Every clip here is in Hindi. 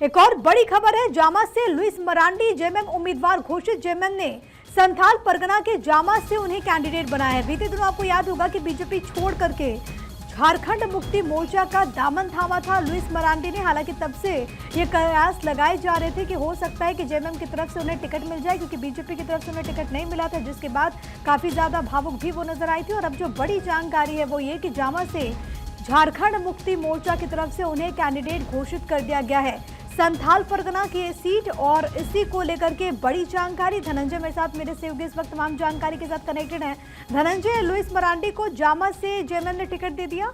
एक और बड़ी खबर है जामा से। लुइस मरांडी जेएमएम उम्मीदवार घोषित। जेएमएम ने संथाल परगना के जामा से उन्हें कैंडिडेट बनाया है। बीते दिनों आपको याद होगा कि बीजेपी छोड़ करके झारखंड मुक्ति मोर्चा का दामन थामा था लुइस मरांडी ने। हालांकि तब से ये कयास लगाए जा रहे थे कि हो सकता है कि जेएमएम की तरफ से उन्हें टिकट मिल जाए, क्योंकि बीजेपी की तरफ से उन्हें टिकट नहीं मिला था, जिसके बाद काफी ज्यादा भावुक भी वो नजर आई थी। और अब जो बड़ी जानकारी है वो ये कि जामा से झारखंड मुक्ति मोर्चा की तरफ से उन्हें कैंडिडेट घोषित कर दिया गया है संथाल परगना की सीट। और इसी को लेकर के बड़ी जानकारी धनंजय मेरे साथ मेरे सहयोगी इस वक्त तमाम जानकारी के साथ कनेक्टेड है। धनंजय, लुइस मरांडी को जामा से जेएमएम ने टिकट दे दिया?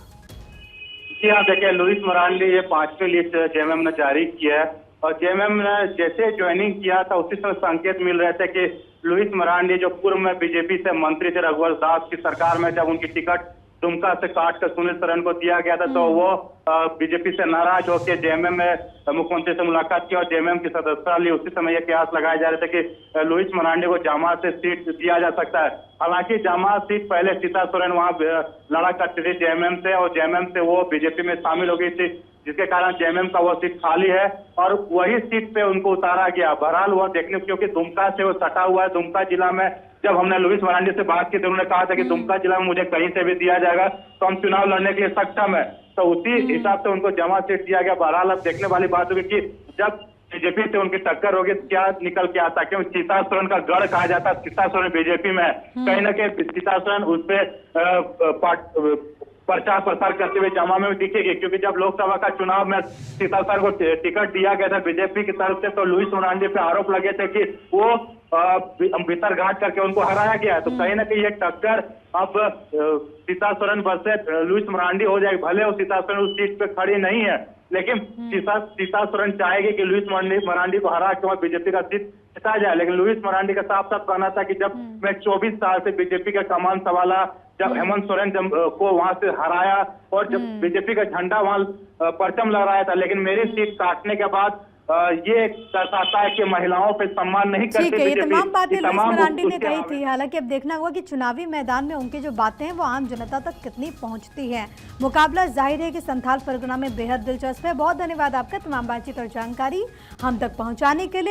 जी हाँ, देखिए लुइस मरांडी ये 5वीं लिस्ट जेएमएम ने जारी किया है और जेएमएम ने जैसे ज्वाइनिंग किया था उसी समय संकेत मिल रहे थे कि लुइस मरांडी जो पूर्व में बीजेपी से मंत्री थे रघुवर दास की सरकार में, जब उनकी टिकट दुमका से काट कर सुनील सरन को दिया गया था तो वो बीजेपी से नाराज होकर जेएमएम में मुख्यमंत्री से मुलाकात की और जेएमएम की सदस्यता ली। उसी समय ये कयास लगाए जा रहे थे कि लुइस मरांडी को जामा से सीट दिया जा सकता है। हालांकि जामा सीट पहले सीता सोरेन वहां लड़ा करती थी जेएमएम से और जेएमएम से वो बीजेपी में शामिल हो गई थी, जिसके कारण जेएमएम का वो सीट खाली है और वही सीट पे उनको उतारा गया। बहरहाल वो देखने, क्योंकि दुमका से वो सटा हुआ है। दुमका जिला में जब हमने लुइस मरांडी से बात की तो उन्होंने कहा था कि दुमका जिला में मुझे कहीं से भी दिया जाएगा तो हम चुनाव लड़ने के लिए सक्षम है, तो उसी हिसाब से उनको जमा सीट दिया गया। बहरहाल अब देखने वाली बात होगी कि जब बीजेपी से उनकी टक्कर होगी तो क्या निकल के आता। क्यों सीता सोरेन का गढ़ कहा जाता है, सीता सोरेन बीजेपी में है, कहीं ना कहीं सीता सोरेन उस पर प्रचार प्रसार करते हुए जामा में दिखेगी, क्योंकि जब लोकसभा का चुनाव में सीता सर को टिकट दिया गया था बीजेपी की तरफ से तो लुइस मरांडी पे आरोप लगे थे कि वो भीतर घाट करके उनको हराया गया है। तो कहीं ना कहीं ये टक्कर अब सीता सोरेन वर्सेस लुइस मरांडी हो जाएगी। भले वो सीता सोरेन उस सीट पे खड़ी नहीं है, लेकिन सीता सोरेन चाहेगी कि लुइस मरांडी को हरा के बीजेपी का सीट जिता जाए। लेकिन लुइस मरांडी का साफ साफ कहना था कि जब मैं 24 साल से बीजेपी का कमान संभाला, जब हेमंत सोरेन को वहां से हराया और जब बीजेपी का झंडा वहां परचम लहराया था, लेकिन मेरी सीट काटने के बाद ये दर्शाता है कि महिलाओं पे सम्मान नहीं करती। ठीक है, ये तमाम बातें लुइस मरांडी ने कही थी। हालांकि अब देखना होगा कि चुनावी मैदान में उनकी जो बातें हैं वो आम जनता तक कितनी पहुंचती हैं। मुकाबला जाहिर है कि संथाल परगना में बेहद दिलचस्प है। बहुत धन्यवाद आपका तमाम बातचीत और जानकारी हम तक पहुंचाने के लिए।